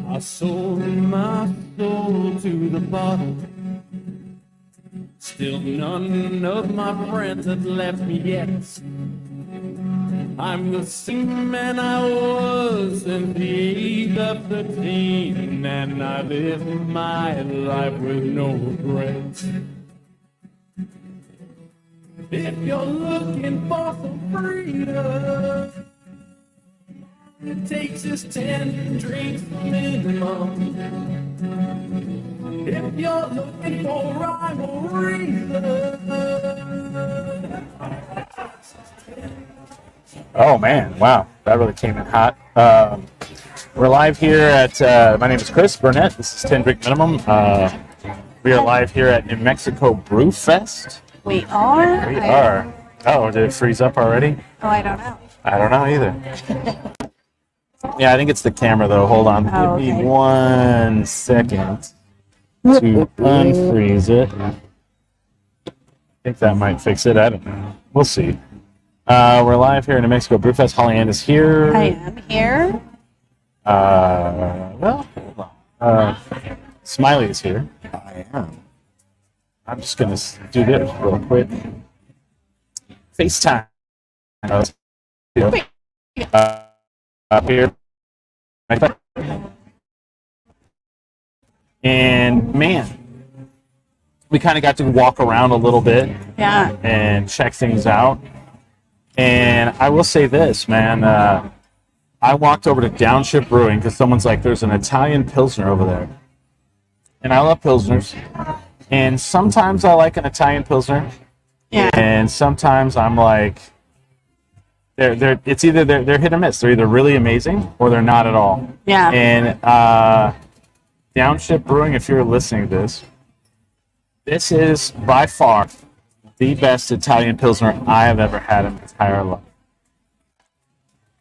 I sold my soul to the bottle. Still none of my friends have left me yet. I'm the same man I was since the age of 13, and I live my life with no regrets. If you're looking for some freedom, it takes just 10 drinks minimum. If you're looking for rhyme or reason. Oh man, wow, that really came in hot. We're live here at, my name is Chris Burnett, this is 10 Drink Minimum. We are live here at New Mexico Brewfest. We are? We are. Oh, did it freeze up already? Oh, I don't know. I don't know either. Yeah, I think it's the camera though. Hold on. Oh, Give me okay. 1 second to unfreeze it. I think that might fix it. I don't know. We'll see. We're live here in New Mexico Brewfest. Holly Ann is here. I am here. Well, hold on. Smiley is here. I am. I'm just going to do this real quick. FaceTime. Up here. And man, we kind of got to walk around a little bit Yeah. and check things out. And I will say this, man. I walked over to Downshift Brewing because someone's like, there's an Italian Pilsner over there. And I love Pilsners. And sometimes I like an Italian Pilsner. Yeah. And sometimes I'm like, it's either they're hit or miss. They're either really amazing or they're not at all. Yeah. And Downshift Brewing, if you're listening to this is by far the best Italian Pilsner I have ever had in my entire life.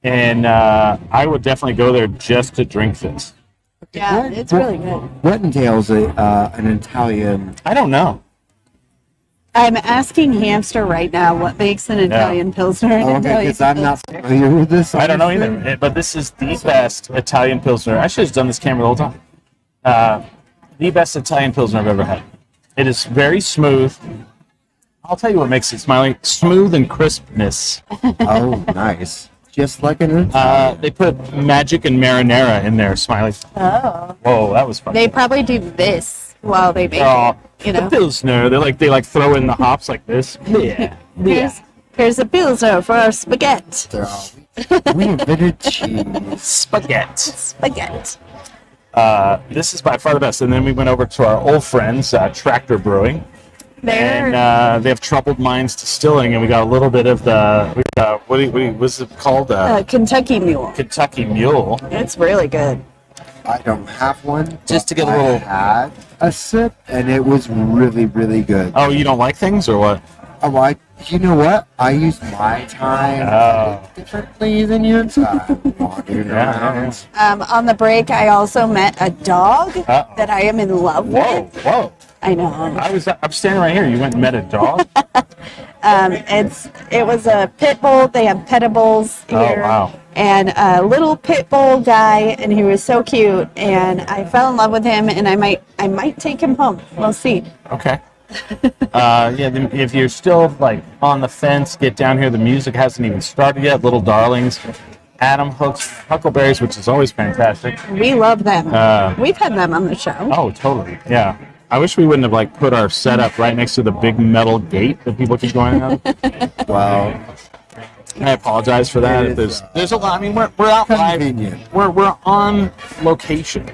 And I would definitely go there just to drink this. Yeah, it's really good. What entails an Italian? I don't know. I'm asking Hamster right now what makes an Italian Pilsner an Okay, Italian because I'm not familiar with this. I don't know honestly. either. But this is the best Italian Pilsner. I should have done this camera the whole time. The best Italian Pilsner I've ever had. It is very smooth. I'll tell you what makes it smiling. Smooth and crispness. Oh, nice. Just like an Italian. They put magic and marinara in there, Smiley. Oh. Whoa, that was fun. They probably do this while they make Oh, it, you the know. Pilsner. They like throw in the hops like this. Yeah. Here's a Pilsner for our spaghetti. They're all- we invented cheese. Spaghetti. Spaghetti. This is by far the best. And then we went over to our old friends, Tractor Brewing. They're, And they have Troubled Minds Distilling, and we got a little bit of what's it called? Kentucky Mule. Kentucky Mule. It's really good. I don't have one. Just to get a but little- I had a sip, and it was really, really good. Oh, you don't like things or what? Oh, you know what? I use my time differently than your time. Wandering around. On the break, I also met a dog that I am in love Whoa, with. whoa! I know. I'm standing right here. You went and met a dog? It was a pit bull. They have petables here. Oh, wow. And a little pit bull guy, and he was so cute. And I fell in love with him, and I might take him home. We'll see. Okay. Then if you're still like on the fence, get down here. The music hasn't even started yet. Little Darlings, Adam Hooks, Huckleberries, which is always fantastic. We love them. We've had them on the show. Oh, totally. Yeah. I wish we wouldn't have like put our setup right next to the big metal gate that people keep going out. Well, I apologize for that. It is, There's a lot. I mean, we're out live. convenient. We're on location.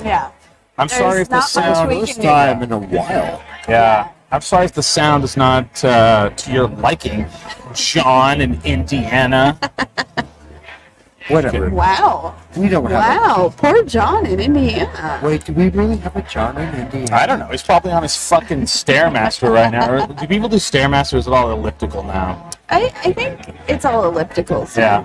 Yeah. I'm sorry if the not much sound. we first can do. time in a while. Yeah. I'm sorry if the sound is not to your liking, John in Indiana. Whatever. Wow. We don't have Wow. Poor John in Indiana. Wait, do we really have a John in Indiana? I don't know. He's probably on his fucking Stairmaster right now. Or do people do Stairmasters at all elliptical now? I think it's all elliptical. So Yeah.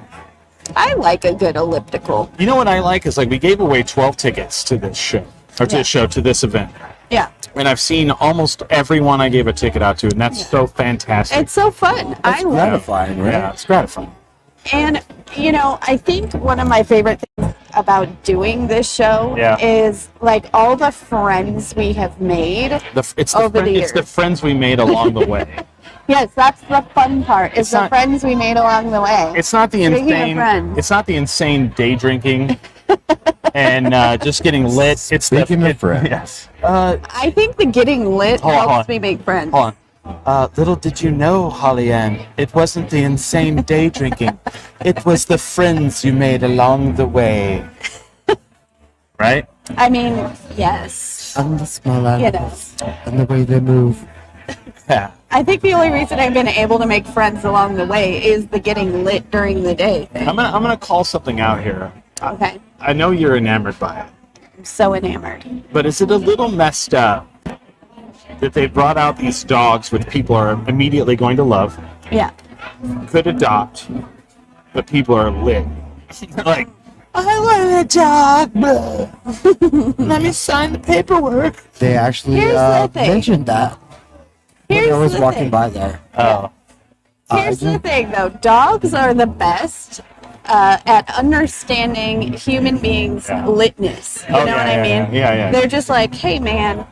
I like a good elliptical. You know what I like is like we gave away 12 tickets to this show, or to Yeah. the show, to this event. Yeah. And I've seen almost everyone I gave a ticket out to, and that's so fantastic. It's so fun. I That's love gratifying, right? Yeah, it's gratifying. it. And, you know, I think one of my favorite things about doing this show Yeah. is like all the friends we have made. It's Over the it's the years. friends we made along the way. Yes, that's the fun part. Is It's the not- friends we made along the way. It's not the Speaking of insane. friends. It's not the insane day drinking and just getting lit. It's Speaking the of friends. Yes. I think the getting lit Hold on. helps me make friends. Hold on. Little did you know, Holly Ann, it wasn't the insane day drinking. It was the friends you made along the way. Right? I mean, yes. And the small You animals. know. And the way they move. Yeah. I think the only reason I've been able to make friends along the way is the getting lit during the day thing. I'm gonna call something out here. Okay. I know you're enamored by it, I'm so enamored. but is it a little messed up that they brought out these dogs which people are immediately going to love, Yeah. could adopt, but people are lit? Like, I want a dog. Blah. Let me sign the paperwork. They actually Here's the thing. mentioned that when Here's I was the walking thing. by there. Oh. Here's the thing, though. Dogs are the best at understanding human beings' Yeah. litness. You Oh, know yeah, what yeah, I mean? yeah. They're just like, hey, man.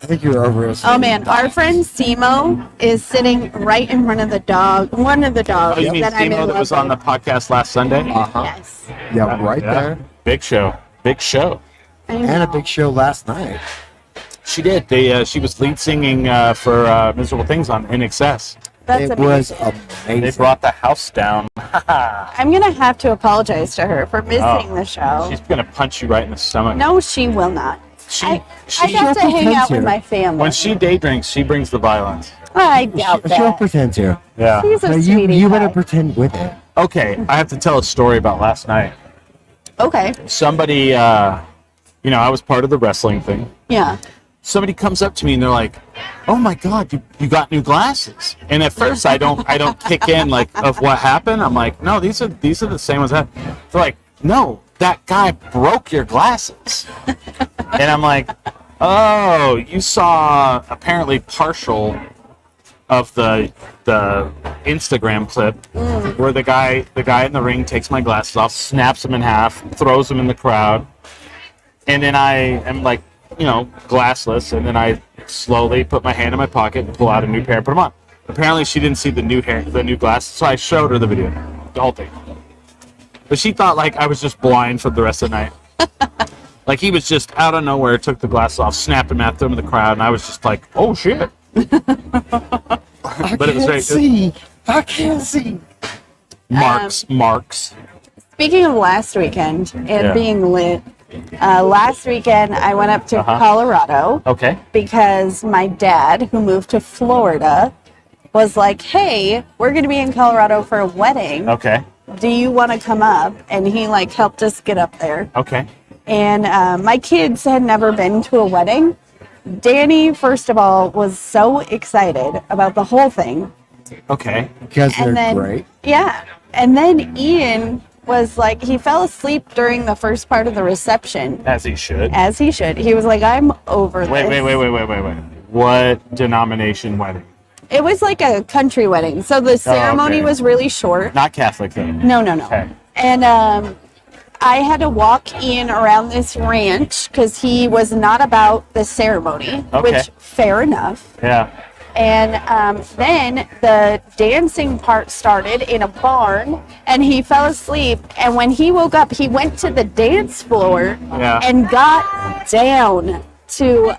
I think you're over. Oh, man. Our friend Simo is sitting right in front of the dog. One of the dogs Oh, you mean that I'm in Stemo that love was on the with. podcast last Sunday? Uh-huh. Yes. Yeah, right there. Big show. Big show. I And a know. big show last night. She did. She was lead singing for Miserable Things on In Excess. That's It amazing. was They amazing. brought the house down. I'm going to have to apologize to her for missing the show. She's gonna punch you right in the stomach. No, she will not. She, I she got to She'll hang pretend out with to. my family. when she day drinks, she brings the violence. I doubt She'll that. pretend to. Yeah. She's a But sweetie you pie. better pretend with it. Okay, I have to tell a story about last night. Okay. Somebody, I was part of the wrestling thing. Yeah. Somebody comes up to me and they're like, "Oh my God, you got new glasses!" And at first, I don't kick in like of what happened. I'm like, "No, these are the same ones." They're like, "No, that guy broke your glasses," and I'm like, "Oh, you saw apparently partial of the Instagram clip where the guy in the ring takes my glasses off, snaps them in half, throws them in the crowd, and then I am like, glassless, and then I slowly put my hand in my pocket and pull out a new pair and put them on. Apparently, she didn't see the new glasses, so I showed her the video, the whole thing. But she thought like I was just blind for the rest of the night. Like he was just out of nowhere, took the glasses off, snapped them out, threw them in the crowd, and I was just like, "Oh shit!" I But it was very can't see. I can't see. Marks. Speaking of last weekend and Yeah. being lit, last weekend I went up to Uh-huh. Colorado Okay. because my dad, who moved to Florida, was like, hey, we're going to be in Colorado for a wedding. Okay. Do you want to come up? And he helped us get up there. Okay. And my kids had never been to a wedding. Danny, first of all, was so excited about the whole thing. Okay. Because they're And then, great. yeah. And then Ian was like, he fell asleep during the first part of the reception, As he should. as he should. He was like, I'm over this. Wait. What denomination wedding? It was like a country wedding. So the ceremony okay. was really short. Not Catholic though. No. Okay. And I had to walk Ian around this ranch because he was not about the ceremony, Okay. which fair enough. Yeah. And then the dancing part started in a barn, and he fell asleep. And when he woke up, he went to the dance floor Yeah. and got down to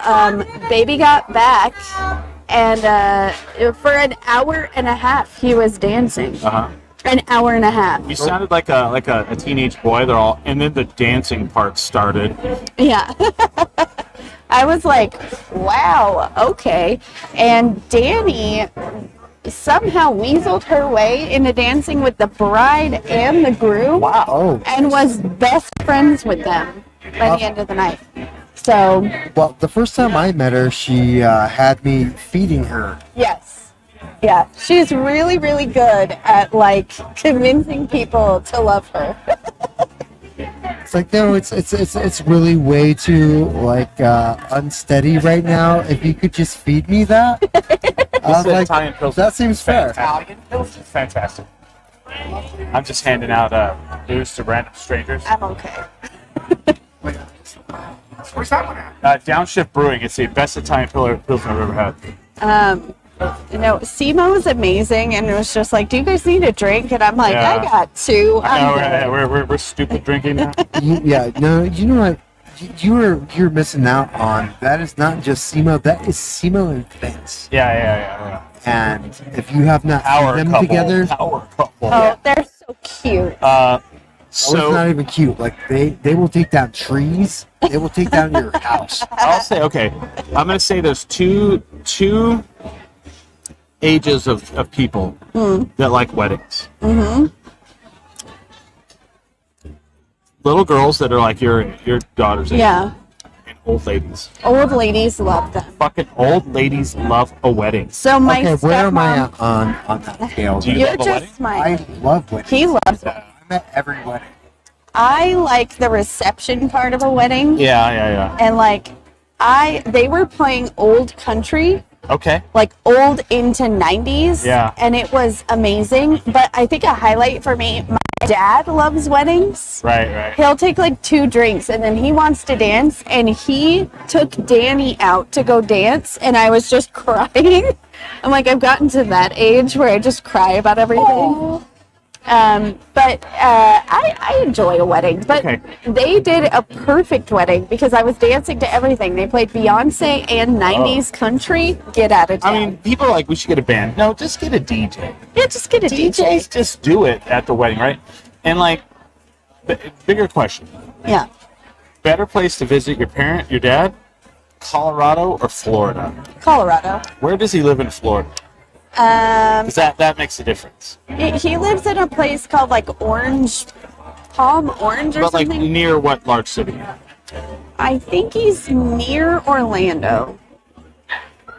Baby Got Back. And for an hour and a half, he was dancing. Uh-huh. An hour and a half. You sounded like a teenage boy. They're all, and then the dancing part started. Yeah. I was like, wow, okay. And Danny somehow weaseled her way into dancing with the bride and the groom. Wow. Oh, And was best friends with them by the end of the night. So, well, the first time I met her, she had me feeding her. yes. Yeah. She's really, really good at convincing people to love her. It's like, no, it's really way too like unsteady right now. If you could just feed me that, I was like, Italian Pilsner. that seems fair. Italian Pilsner. Fantastic. I'm just handing out booze to random strangers. I'm okay. Where's that one at? Downshift Brewing. It's the best Italian Pilsner I've ever had. Simo is amazing, and it was just like, do you guys need a drink? And I'm like, Yeah. I got two. No, we're stupid drinking now. No, you know what? You're missing out on. That is not just SEMO. That is SEMO and Vince. Yeah. And if you have not Power seen them couple. together, Power couple. Oh, they're so cute. it's not even cute. Like they will take down trees. They will take down your house. I'll say, okay, I'm going to say there's two ages of people that like weddings. Mm-hmm. Little girls that are like your daughter's age. Yeah. And old ladies. Old ladies love them. Fucking old ladies love a wedding. So my Okay, where am I stepmom, on that scale? Do you you're love a just wedding? my. I love weddings. He loves it. I'm at every wedding. I like the reception part of a wedding, Yeah. and like they were playing old country, Okay. like old into 90s. Yeah. And it was amazing. But I think a highlight for me, my dad loves weddings. Right. He'll take like 2 drinks and then he wants to dance, and he took Danny out to go dance, and I was just crying. I'm like, I've gotten to that age where I just cry about everything. But I enjoy a wedding. But Okay. they did a perfect wedding because I was dancing to everything. They played Beyonce and 90s country. Get out of town. I mean, people are like, we should get a band. No, just get a DJ. yeah, just get a DJ. DJs just do it at the wedding, right? And like, bigger question. Yeah. Better place to visit your parent, your dad? Colorado or Florida? Colorado. Where does he live in Florida? Because that makes a difference. He lives in a place called like Palm Orange or But like something. near what large city? I think he's near Orlando.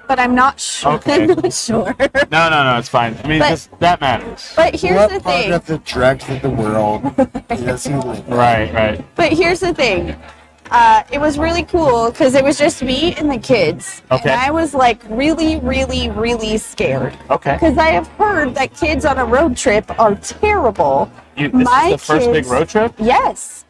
But I'm not sure. Okay. I'm not sure. No, it's fine. I mean, But- that matters. But here's What the part thing. of the dregs of the world does he live in? Right. But here's the thing. It was really cool because it was just me and the kids. Okay. And I was like really, really, really scared. Okay. Because I have heard that kids on a road trip are terrible. This is the first big kids- road trip? Yes.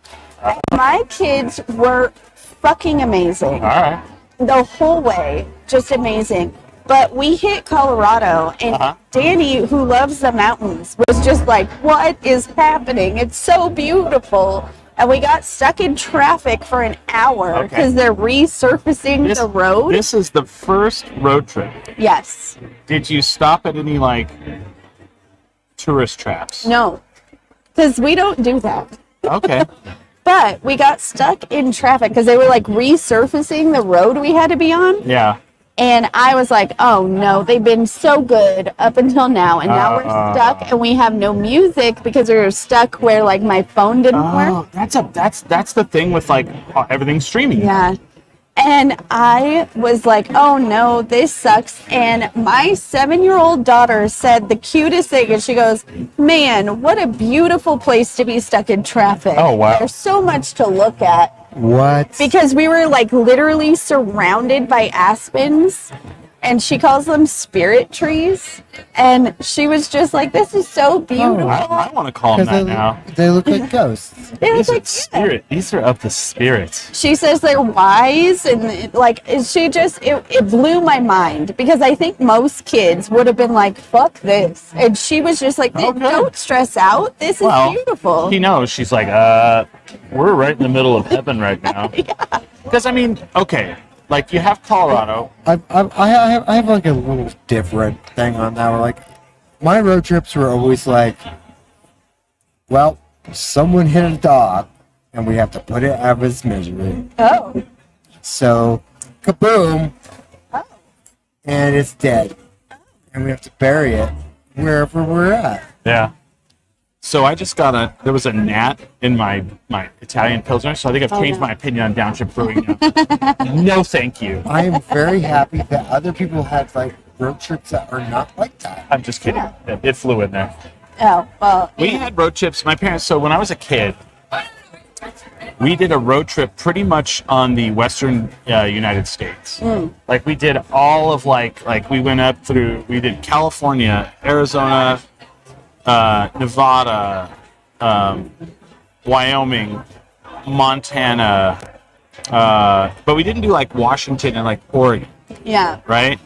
My kids were fucking amazing. All right. The whole way, just amazing. But we hit Colorado, and Danny, who loves the mountains, was just like, what is happening? It's so beautiful. And we got stuck in traffic for an hour Okay. because they're resurfacing the road. This is the first road trip. Yes. Did you stop at any like tourist traps? No. Because we don't do that. Okay. But we got stuck in traffic because they were like resurfacing the road we had to be on. Yeah. And I was like, oh no, they've been so good up until now. And now we're stuck and we have no music because we were stuck where like my phone didn't work. Oh, that's the thing with like everything streaming. Yeah. And I was like, oh no, this sucks. And my 7-year-old daughter said the cutest thing. And she goes, man, what a beautiful place to be stuck in traffic. Oh, wow. There's so much to look at. What? Because we were like literally surrounded by aspens, and she calls them spirit trees. And she was just like, this is so beautiful. I want to call them that now. They look like ghosts. It was These are like, spirit. These are of the spirits. she says they're wise, and like she just it blew my mind because I think most kids would have been like, fuck this. And she was just like, Okay. don't stress out. This is beautiful. He knows. She's like, we're right in the middle of heaven right now. Because I mean, okay, like you have Colorado. I have like a little different thing on that. Where like my road trips were always like, well, someone hit a dog, and we have to put it out of its misery. Oh. So Kaboom! And it's dead, and we have to bury it wherever we're at. Yeah. So I just got there was a gnat in my Italian Pilsner, so I think I've changed my opinion on Downshift Brewing now. No, thank you. I am very happy that other people had like road trips that are not like that. I'm just kidding. It flew in there. Oh, well. We had road trips. My parents, so when I was a kid, we did a road trip pretty much on the western United States. Like we did all of like we went up through, we did California, Arizona, Nevada, Wyoming, Montana, but we didn't do like Washington and like Oregon, Yeah. right?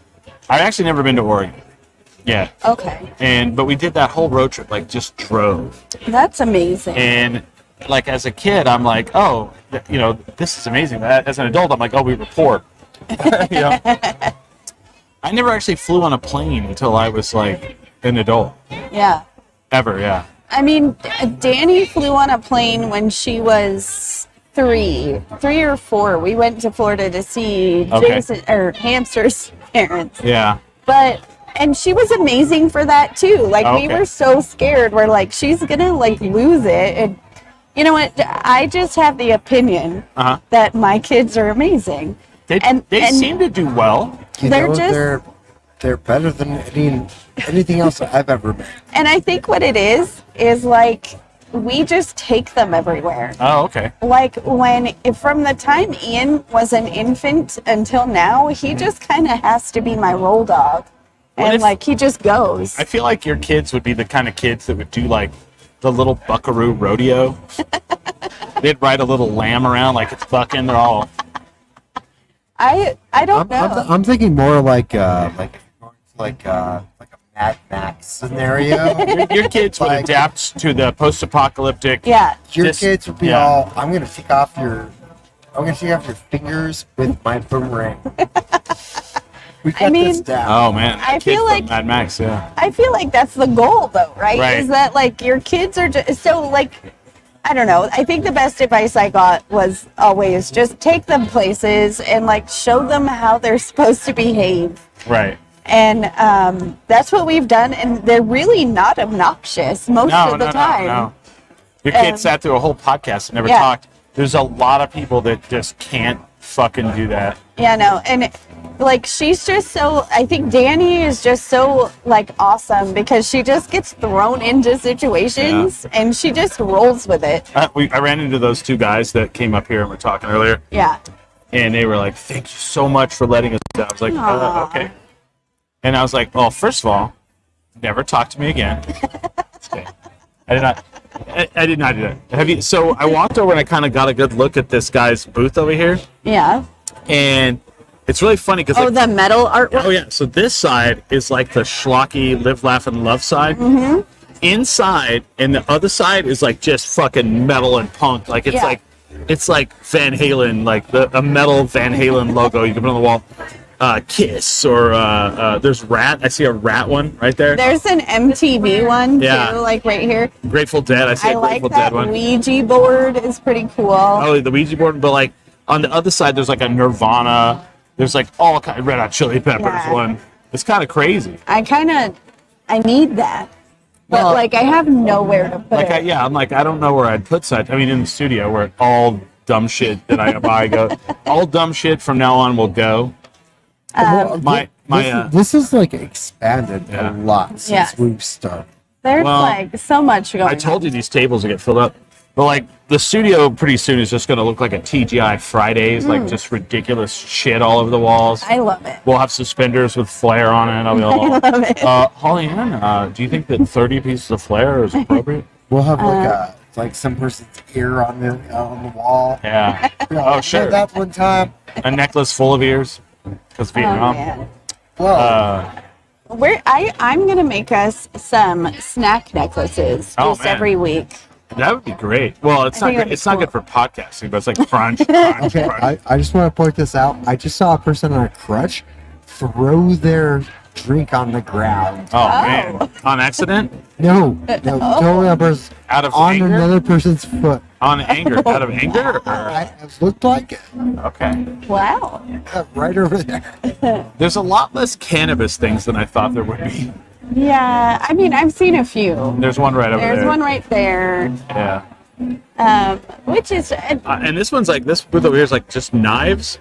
I've actually never been to Oregon. Yeah. Okay. But we did that whole road trip, like just drove. That's amazing. And like as a kid, I'm like, oh, you know, this is amazing. As an adult, I'm like, oh, we were poor. You know? I never actually flew on a plane until I was like an adult. Yeah. Ever, yeah. I mean, Danny flew on a plane when she was three or four. We went to Florida to see Jason or Hamster's parents. Yeah. And she was amazing for that too. Like we were so scared. We're like, she's gonna like lose it. And you know what? I just have the opinion that my kids are amazing. They seem to do well. They're better than anything else I've ever met. And I think what it is like we just take them everywhere. Oh, okay. Like from the time Ian was an infant until now, he just kind of has to be my roll dog. And like he just goes. I feel like your kids would be the kind of kids that would do like the little buckaroo rodeo. They'd ride a little lamb around like it's bucking. They're all. I don't know. I'm thinking more like a Mad Max scenario. Your kids would adapt to the post-apocalyptic. Yeah. Your kids would be all, I'm gonna take off your fingers with my boomerang. We got this down. Oh man, I feel like Mad Max. Yeah. I feel like that's the goal, though, right? Is that like your kids are just so like, I don't know. I think the best advice I got was always just take them places and like show them how they're supposed to behave. Right. And that's what we've done, and they're really not obnoxious most of the time. No. Your kids sat through a whole podcast and never talked. There's a lot of people that just can't fucking do that. Yeah, no, and like she's just so. I think Danny is just so like awesome because she just gets thrown into situations and she just rolls with it. I ran into those two guys that came up here and were talking earlier. Yeah. And they were like, "Thank you so much for letting us do that." I was like, "Okay." And I was like, "Well, first of all, never talk to me again." Okay. I did not do that. So I walked over and I kind of got a good look at this guy's booth over here. Yeah. And it's really funny because the metal artwork. Oh yeah. So this side is like the schlocky live, laugh, and love side. Mm-hmm. Inside and the other side is like just fucking metal and punk. Like it's like Van Halen, like a metal Van Halen logo you can put on the wall. Kiss or there's Rat. I see a Rat one right there. There's an MTV one too, like right here. Grateful Dead. I see a Grateful Dead one. Ouija board is pretty cool. Oh, the Ouija board, but like on the other side, there's like a Nirvana. There's like all kind of Red Hot Chili Peppers one. It's kind of crazy. I need that, but like I have nowhere to put it. I'm like I don't know where I'd put such. I mean, in the studio where all dumb shit that I buy go. All dumb shit from now on will go. This is like expanded a lot since we've started. There's like so much going on. I told you these tables will get filled up. But like the studio pretty soon is just going to look like a TGI Fridays, like just ridiculous shit all over the walls. I love it. We'll have suspenders with flair on it. I'll be all, I love it. Holly Ann, do you think that 30 pieces of flair is appropriate? We'll have like some person's ear on the wall. Yeah. Oh sure. That one time. A necklace full of ears. Because Vietnam. I'm gonna make us some snack necklaces every week. That would be great. Well, it's not good. It's not good for podcasting, but it's like crunch. Okay, I just want to point this out. I just saw a person on a crutch throw their drink on the ground. Oh man, on accident? No, totally on purpose. Out of on anger? Another person's foot. On anger? Out of anger? It looked like it. Okay. Wow. Right over there. There's a lot less cannabis things than I thought there would be. Yeah, I mean, I've seen a few. There's one right over there. There's one right there. Yeah. Which is... and this one's like, this booth over here is like just knives,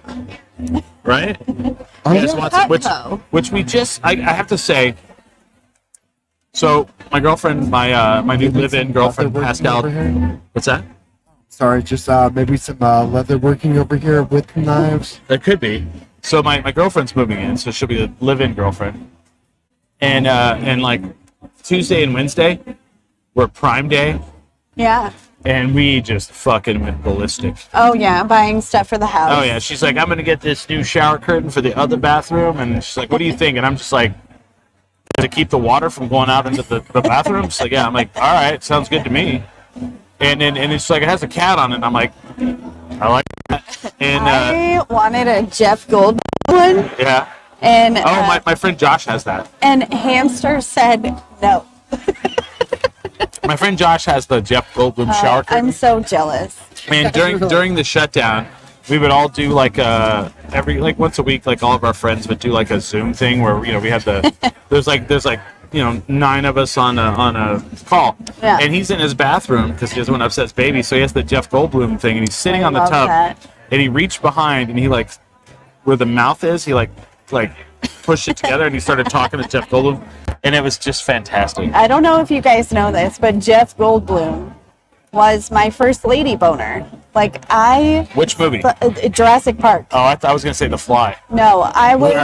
right? Which we just, I have to say, so my girlfriend, my new live-in girlfriend, Pascal, what's that? Sorry, just maybe some leather working over here with knives. There could be. So my girlfriend's moving in, so she'll be the live-in girlfriend. And like Tuesday and Wednesday were Prime Day, Yeah. and we just fucking went ballistic. Oh yeah, buying stuff for the house. Oh yeah, she's like, I'm gonna get this new shower curtain for the other bathroom, and she's like, what do you think? And I'm just like, to keep the water from going out into the bathroom. She's like, yeah. I'm like, all right, sounds good to me. And it's like, it has a cat on it. And I'm like, I like that. And I wanted a Jeff Goldblum one, yeah. and My friend Josh has that. and Hamster said no. My friend Josh has the Jeff Goldblum shower curtain. I'm so jealous. And during the shutdown, we would all do like every like once a week, like all of our friends would do like a Zoom thing where we had there's like 9 of us on a call. Yeah. And he's in his bathroom because he doesn't want to upset his baby, so he has the Jeff Goldblum thing, and he's sitting I on the love tub, that. and he reached behind, and he like where the mouth is, he like pushed it together, and he started talking to Jeff Goldblum, and it was just fantastic. I don't know if you guys know this, but Jeff Goldblum was my first lady boner. Like Which movie? Jurassic Park. Oh, I was gonna say The Fly. No, I was.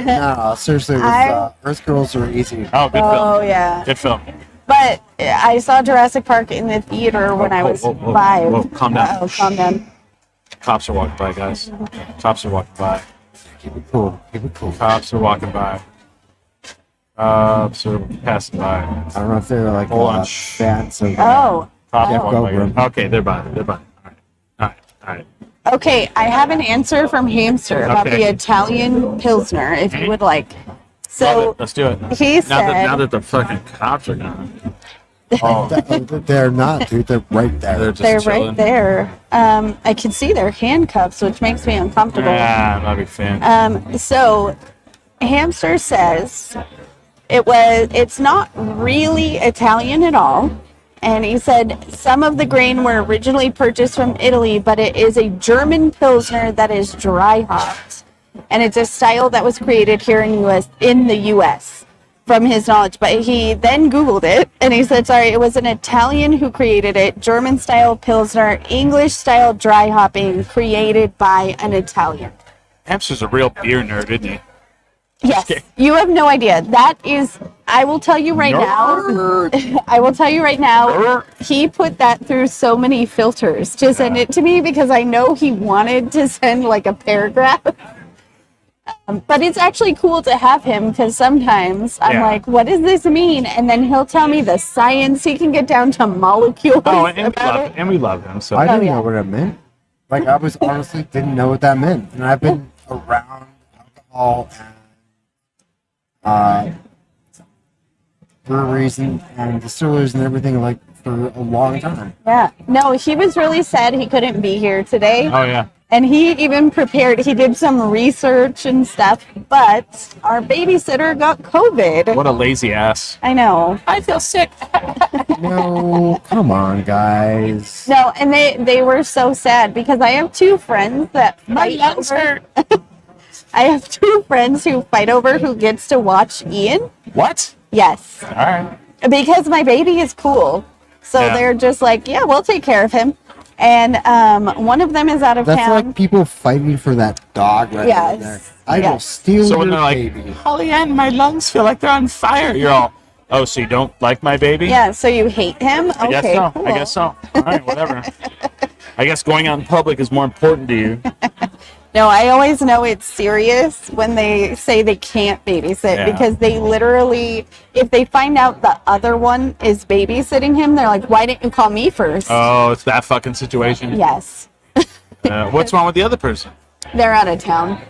No, seriously, it was, Earth Girls Are Easy. Oh, good Oh film. yeah. Good film. But I saw Jurassic Park in the theater when I was 5. Whoa, calm down. Oh, calm down. Cops are walking by, guys. Cops are walking by. Keep it cool. Keep it cool. Cops are walking by. Cops are passing by. I don't know if they're like Hold on. fans of. Oh, Cops Jeff are walking Goldblum. by. Okay, they're by. All right. okay. I have an answer from Hamster about Okay. the Italian Pilsner, if you would like. Love So it. Let's do it. he Now said, that the fucking cops are gone. Oh, They're not, dude. They're right there. they're just they're chilling. right there. I can see their handcuffs, which makes me uncomfortable. Yeah, I'm not a big fan. So Hamster says it's not really Italian at all. And he said some of the grain were originally purchased from Italy, but it is a German Pilsner that is dry hopped. And it's a style that was created here in the US from his knowledge. But he then Googled it and he said, sorry, it was an Italian who created it. German style Pilsner, English style dry hopping, created by an Italian. Hamster's a real beer nerd, isn't he? Yes, you have no idea. That is, I will tell you right now. I will tell you right now. He put that through so many filters to send it to me because I know he wanted to send like a paragraph. But it's actually cool to have him because sometimes I'm Yeah. like, what does this mean? And then he'll tell me the science. He can get down to molecules Oh, and about it. we love him. So I didn't yeah. know what it meant. Like, I was honestly didn't know what that meant. And I've been around alcohol and breweries and distillers and everything, like, for a long time. Yeah. No, he was really sad he couldn't be here today. Oh yeah. And he even prepared, he did some research and stuff, but our babysitter got COVID. What a lazy ass. I know. I feel sick. No, come on, guys. No, and they were so sad because I have 2 friends that fight over. I have 2 friends who fight over who gets to watch Ian. What? Yes. All right. Because my baby is cool. So Yeah. they're just like, yeah, we'll take care of him. And one of them is out of That's town. like people fighting for that dog right Yes. there. I will Yes. steal So when your they're like, baby. Holly Ann, my lungs feel like they're on fire. You're all, oh, so you don't like my baby? Yeah, so you hate him? I guess Okay, so. cool. I guess so. All right, whatever. I guess going out in public is more important to you. No, I always know it's serious when they say they can't babysit Yeah. because they literally, if they find out the other one is babysitting him, they're like, why didn't you call me first? Oh, it's that fucking situation. Yes. What's wrong with the other person? They're out of town.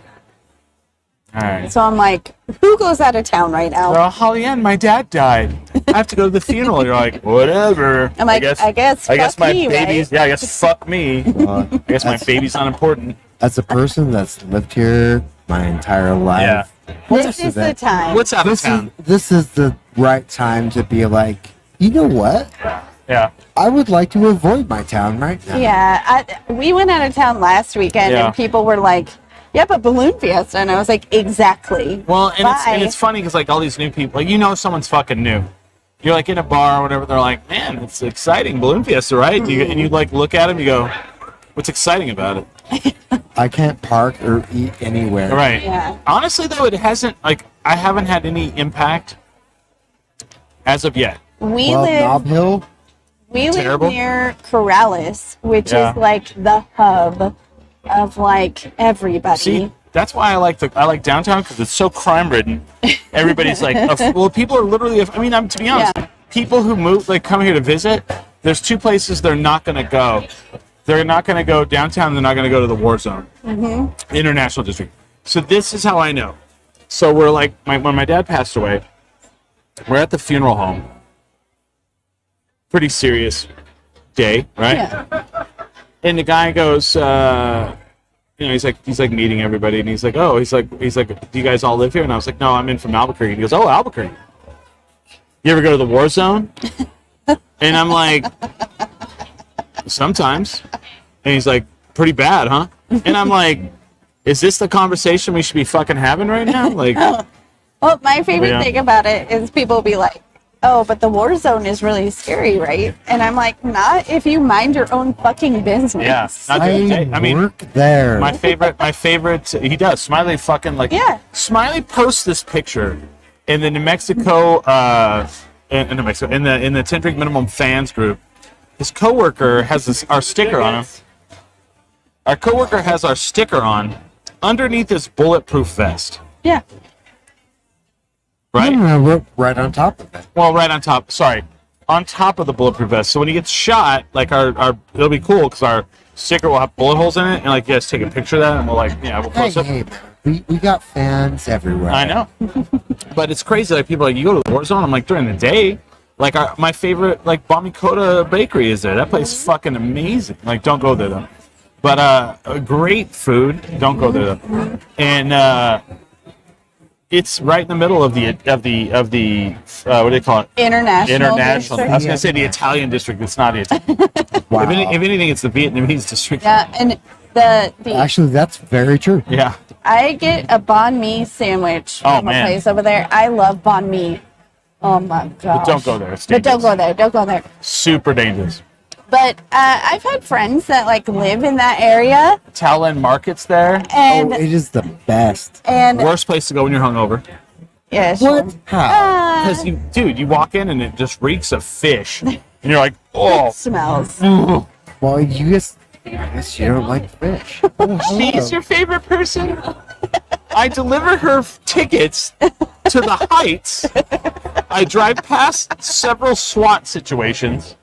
All right. So I'm like, who goes out of town right now? Well, Holly Ann, my dad died. I have to go to the funeral. You're like, whatever. I'm like, I guess fuck my me, baby's. right? Yeah, I guess fuck me. I guess my baby's not important. As a person that's lived here my entire life, This is the time. What's out of town? this is the right time to be like, you know what? Yeah. I would like to avoid my town right now. Yeah, we went out of town last weekend Yeah. and people were like, yeah, but Balloon Fiesta. And I was like, exactly. Well, and Bye. it's funny because like all these new people, like someone's fucking new, you're like in a bar or whatever. They're like, man, it's exciting, Balloon Fiesta, right? And you like look at them, you go, what's exciting about it? I can't park or eat anywhere. Right. Yeah. Honestly, though, it hasn't, like, I haven't had any impact as of yet. We Well, live Knob Hill, Terrible. near Corrales, which Yeah. is like the hub of like everybody. See, that's why I like downtown, because it's so crime ridden. Everybody's like, well, people are literally. I mean, to be honest, Yeah. people who move like come here to visit. There's two places they're not going to go. They're not going to go downtown. They're not going to go to the war zone, International District. So this is how I know. So we're like, when my dad passed away, we're at the funeral home. Pretty serious day, right? Yeah. And the guy goes, he's like meeting everybody, and he's like, do you guys all live here? And I was like, no, I'm in from Albuquerque. And he goes, oh, Albuquerque. You ever go to the war zone? And I'm like, sometimes. And he's like, pretty bad, huh? And I'm like, is this the conversation we should be fucking having right now? Like, Well, my favorite Yeah. thing about it is people be like, oh, but the war zone is really scary, right? And I'm like, not if you mind your own fucking business. yeah, not during the day. I mean, work there. my favorite. He does. Smiley fucking like. Yeah. Smiley posts this picture in the New Mexico, in New Mexico, in the 10 Drink Minimum fans group. His coworker has our sticker on him. Our coworker has our sticker on underneath his bulletproof vest. Yeah. Right. No, we're right on top of it. Well, right on top. Sorry, on top of the bulletproof vest. So when he gets shot, like our it'll be cool because our sticker will have bullet holes in it, and like, you guys take a picture of that, and we'll we'll post it. Hey, we got fans everywhere. I know, but it's crazy. Like, people are like, you go to the war zone. I'm like, during the day, like my favorite like Bamikota Bakery is there. That place is fucking amazing. Like, don't go there though. But great food. Don't go there though. And it's right in the middle of the what do they call it? International. International. District. I was gonna say the Italian district. It's not it. Wow. If anything, it's the Vietnamese district. Yeah, and the Actually, that's very true. Yeah. I get a banh mi sandwich Oh, from a man. place over there. I love banh mi. Oh my god! Don't go there. It's But don't dangerous. go there. Don't go there. Super dangerous. But I've had friends that like live in that area, Talon Market's there. and Oh, it is the best. Worst place to go when you're hungover. yeah, sure. What? How? Because you walk in and it just reeks of fish, and you're like, oh. Smells. Ooh. Well, I guess you don't like fish. She's your favorite person. I deliver her tickets to the Heights. I drive past several SWAT situations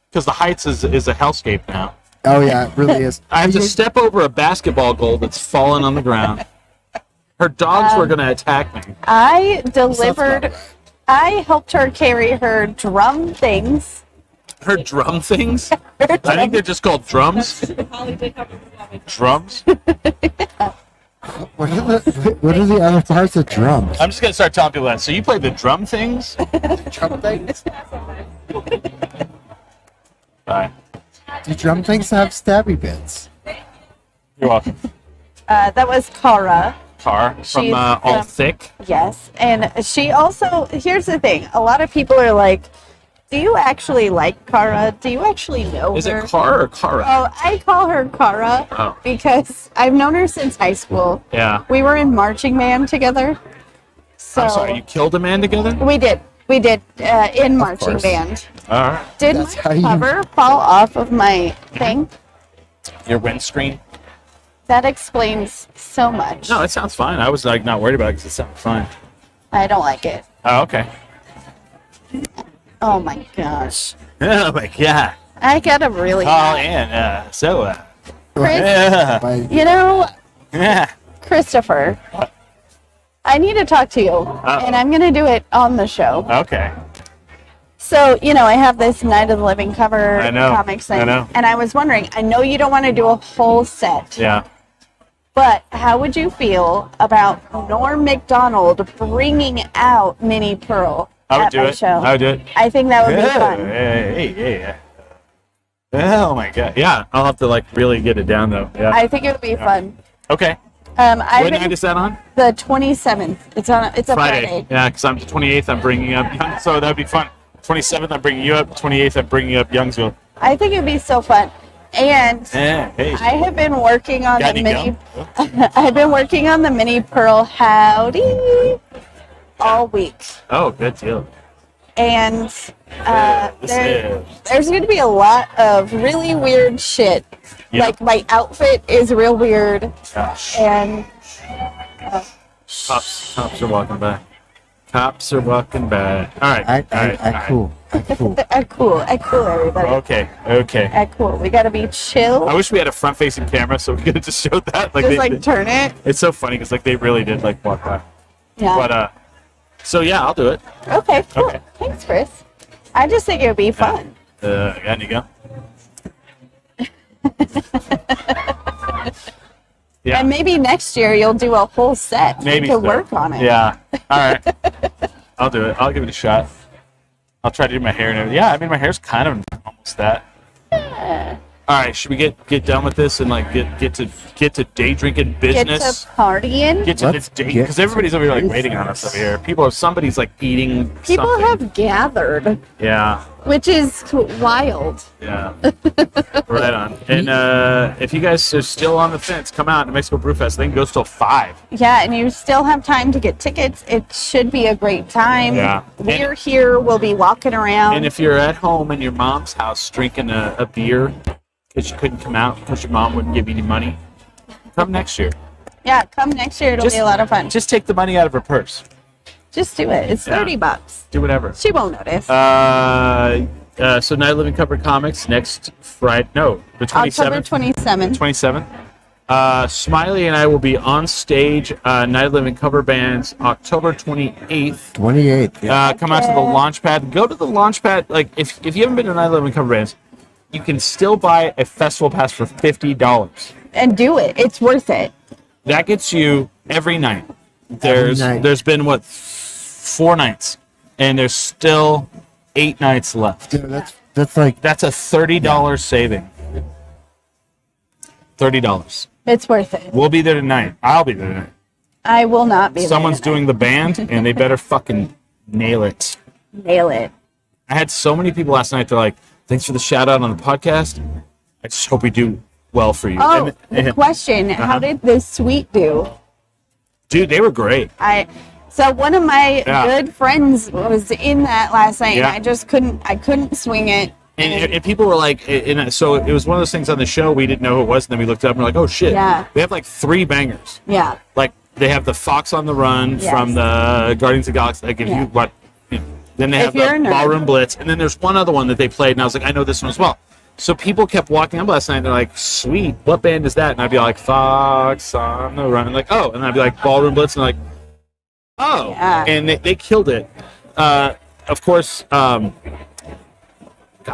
because the Heights is a hellscape now. Oh yeah, it really is. I have to step over a basketball goal that's fallen on the ground. Her dogs were going to attack me. I Sounds delivered. about right. I helped her carry her drum things. Her drum things? I think they're just called drums. Drums? What are the other parts of drums? I'm just going to start telling people that. So you play the drum things? Drum things? Bye. Do drum things have stabby bits? You're welcome. That was Cara. Car from She's All from- Thick. Yes, and she also. Here's the thing: a lot of people are like, "Do you actually like Cara? Do you actually know Is her?" it Car or Cara? Oh, I call her Cara Oh. because I've known her since high school. Yeah. We were in marching band together. So I'm sorry, you killed a man together? we did in marching course. band. All right. Did That's how my you- cover fall off of my thing? Your windscreen? That explains so much. No, it sounds fine. I was like not worried about it because it sounded fine. I don't like it. Oh, okay. Oh my gosh. Oh my god. I gotta really. Oh, and Chris, yeah. My, you know, Yeah. Christopher, I need to talk to you, and I'm gonna do it on the show. Okay. So, you know, I have this Night of the Living cover I know, comics thing, I know. and I was wondering, I know you don't want to do a whole set, Yeah. but how would you feel about Norm Macdonald bringing out Minnie Pearl I would at do my it. show? I would do it. I think that would be Yeah, fun. hey. Oh my god. Yeah, I'll have to like really get it down though. Yeah. I think it would be fun. Okay. What night is that on? The 27th. It's a Friday. Yeah, because I'm the 28th. I'm bringing up, so that'd be fun. 27th, I'm bringing you up. 28th, I'm bringing up Youngsville. I think it'd be so fun. And Hey. I have been working on Got the any mini. gum? I've been working on the mini Pearl Howdy all week, Oh, good deal. and This is- there's going to be a lot of really weird shit. Yep. Like my outfit is real weird, Gosh. and Cops are walking by. Cops are walking by. All right. all right. Cool. cool, everybody. Okay. Cool. We got to be chill. I wish we had a front-facing camera so we could have just showed that. Just turn it. It's so funny because they really did walk by. Yeah. But so yeah, I'll do it. Okay. Cool. Okay. Thanks, Chris. I just think it would be fun. Got any go? Yeah. And maybe next year you'll do a whole set. Maybe to so. work on it. Yeah. All right. I'll do it. I'll give it a shot. I'll try to do my hair and everything. Yeah, I mean my hair's kind of almost that. Yeah. All right, should we get done with this and get to day drinking Get business? to partying. Get to Let's the date get because everybody's over here to waiting on us over here. Somebody's eating People something. have gathered, Yeah. which is wild. Yeah. Right on. And if you guys are still on the fence, come out to Mexico Brewfest. I think it goes till 5. Yeah, and you still have time to get tickets. It should be a great time. Yeah. We're here. We'll be walking around. And if you're at home in your mom's house drinking a beer because you couldn't come out because your mom wouldn't give you any money, come next year. Yeah, come next year. It'll be a lot of fun. Just take the money out of her purse. Just do it. It's Yeah. $30. Do whatever. She won't notice. So Night Living Cover Comics next Friday. No, the 27th. October 27th. 27th. Smiley and I will be on stage. Night Living Cover Bands October 28th. 28th. Yeah. Come out to the Launchpad. Go to the Launchpad. If you haven't been to Night Living Cover Bands, you can still buy a festival pass for $50. And do it. It's worth it. That gets you every night. Every night. There's been 4 nights, and there's still 8 nights left. Dude, that's like That's a $30 saving. $30. It's worth it. We'll be there tonight. I'll be there tonight. I will not be Someone's there. doing the band, and they better fucking nail it. Nail it. I had so many people last night. They're like, "Thanks for the shout out on the podcast. I just hope we do well for you." Oh, And- the question. How did the suite do? dude, they were great. So one of my Yeah. good friends was in that last night, Yeah. and I couldn't swing it. And people were like, so it was one of those things on the show we didn't know who it was, and then we looked up and we're like, oh shit, Yeah. they have 3 bangers. Yeah. Like they have the Fox on the Run Yes. from the Guardians of the Galaxy. Like if Yeah. you what, you know, then they If have the you're a nerd. Ballroom Blitz, and then there's one other one that they played, and I was like, I know this one as well. So people kept walking up last night, and they're like, sweet, what band is that? And I'd be like, Fox on the Run, and like, oh, and I'd be like, Ballroom Blitz, and like, oh, Yeah. and they killed it. Of course. God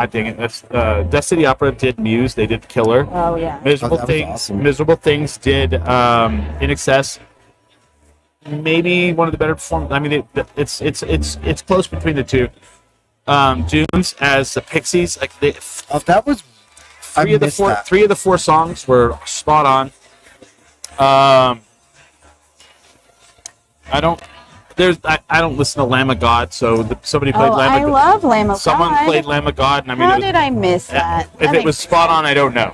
dang it! That's Death City Opera did Muse. They did Killer. Oh yeah. Miserable that was Things. awesome. Miserable Things did In Excess. Maybe one of the better performances. I mean, it's close between the two. Dunes as the Pixies. Like that was I three of the missed four. that. 3 of the 4 songs were spot on. I don't listen to Lamb of God, so somebody played Oh, Lamb I of God. love Lamb of Someone God. played Lamb of God, and I mean, How it was, did I miss that? if That it was makes spot sense. on, I don't know.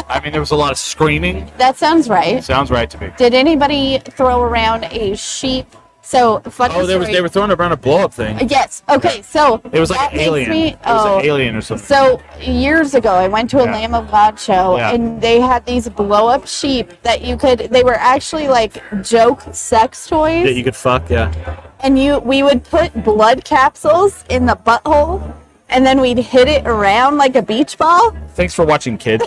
I mean, there was a lot of screaming. That sounds right. Sounds right to me. Did anybody throw around a sheep? So funny Oh, story. they were throwing around a blow-up thing. Yes. Okay. So It was that like an makes alien. me- It was oh. an alien or something. So years ago, I went to a Yeah. Lamb of God show, Yeah. and they had these blow-up sheep that you could. They were actually like joke sex toys, That you could fuck, yeah. and we would put blood capsules in the butthole, and then we'd hit it around like a beach ball. Thanks for watching, kids.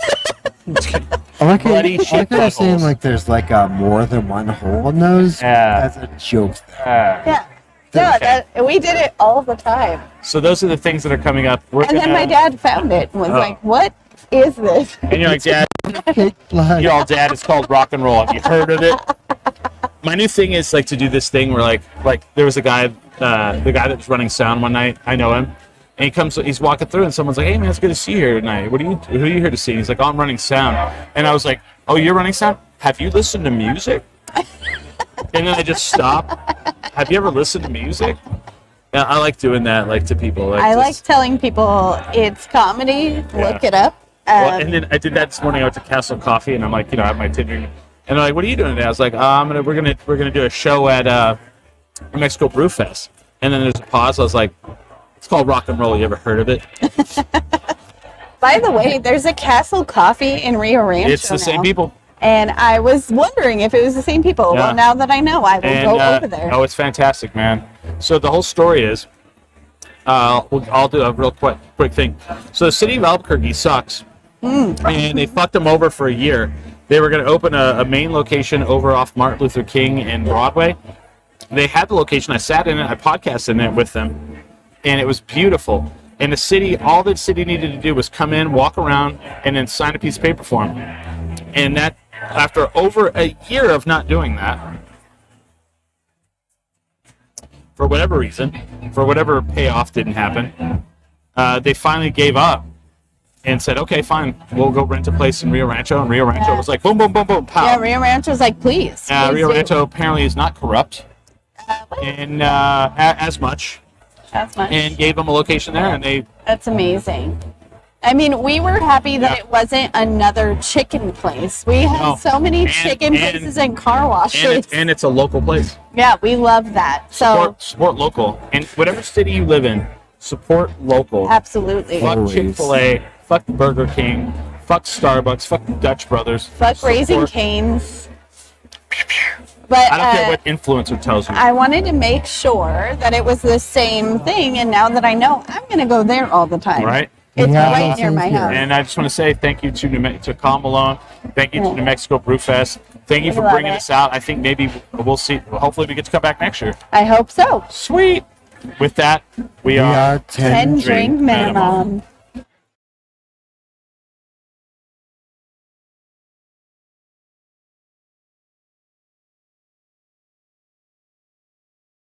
I like how Bloody I like shit how you're saying buttholes. like there's like more than one hole in those. Yeah. As a joke. Yeah. Yeah, we did it all the time. So those are the things that are coming up. We're And then my dad found it and was Oh. like, "What is this?" And you're like, Dad, Cake blood. you're all Dad. It's called rock and roll. Have you heard of it? My new thing is like to do this thing where like there was a guy, the guy that was running sound one night. I know him, and he's walking through, and someone's like, "Hey man, it's good to see you here tonight. Who are you here to see?" And he's like, "Oh, I'm running sound." And I was like, "Oh, you're running sound? have you listened to music? And then I just stop. Have you ever listened to music? Yeah, I like doing that, like to people. I like telling people it's comedy. Yeah. Look it up. Well, and then I did that this morning. I went to Castle Coffee, and I'm like, I have my Tinder, and they're like, "What are you doing today?" I was like, we're gonna do a show at New Mexico Brewfest." And then there's a pause. I was like, "It's called Rock and Roll. You ever heard of it?" By the way, there's a Castle Coffee in Rio Rancho. It's the same now. people. And I was wondering if it was the same people. Yeah. Well, now that I know, I will go over there. Oh, it's fantastic, man. So the whole story is, I'll do a real quick thing. So the city of Albuquerque sucks, and they fucked them over for a year. They were going to open a main location over off Martin Luther King and Broadway. They had the location. I sat in it. I podcasted in it with them, and it was beautiful. And the city, all the city needed to do was come in, walk around, and then sign a piece of paper for them. And that, after over a year of not doing that, for whatever reason, for whatever payoff didn't happen, they finally gave up and said, "Okay, fine, we'll go rent a place in Rio Rancho." And Rio Rancho was like, boom, boom, boom, boom, pow. Yeah, Rio Rancho's like, please. Rio do. Rancho apparently is not corrupt, and as much, That's much. and gave them a location there, and they. That's amazing. I mean, we were happy that it wasn't another chicken place. We have so many chicken places and car washes. And it's a local place. Yeah, we love that. So Support local, and whatever city you live in, support local. absolutely. Fuck Always. Chick-fil-A, fuck Burger King, fuck Starbucks, fuck Dutch Brothers. Fuck Raising Support- Cane's. But I don't care what influencer tells you. I wanted to make sure that it was the same thing, and now that I know, I'm going to go there all the time. Right? It's Yeah, right near my same here. house. And I just want to say thank you to Colin Malone. Thank you to New Mexico Brewfest. Thank you We for love bringing it. us out. I think maybe we'll see. Hopefully we get to come back next year. I hope so. Sweet. With that, we We are are 10 drink minimum.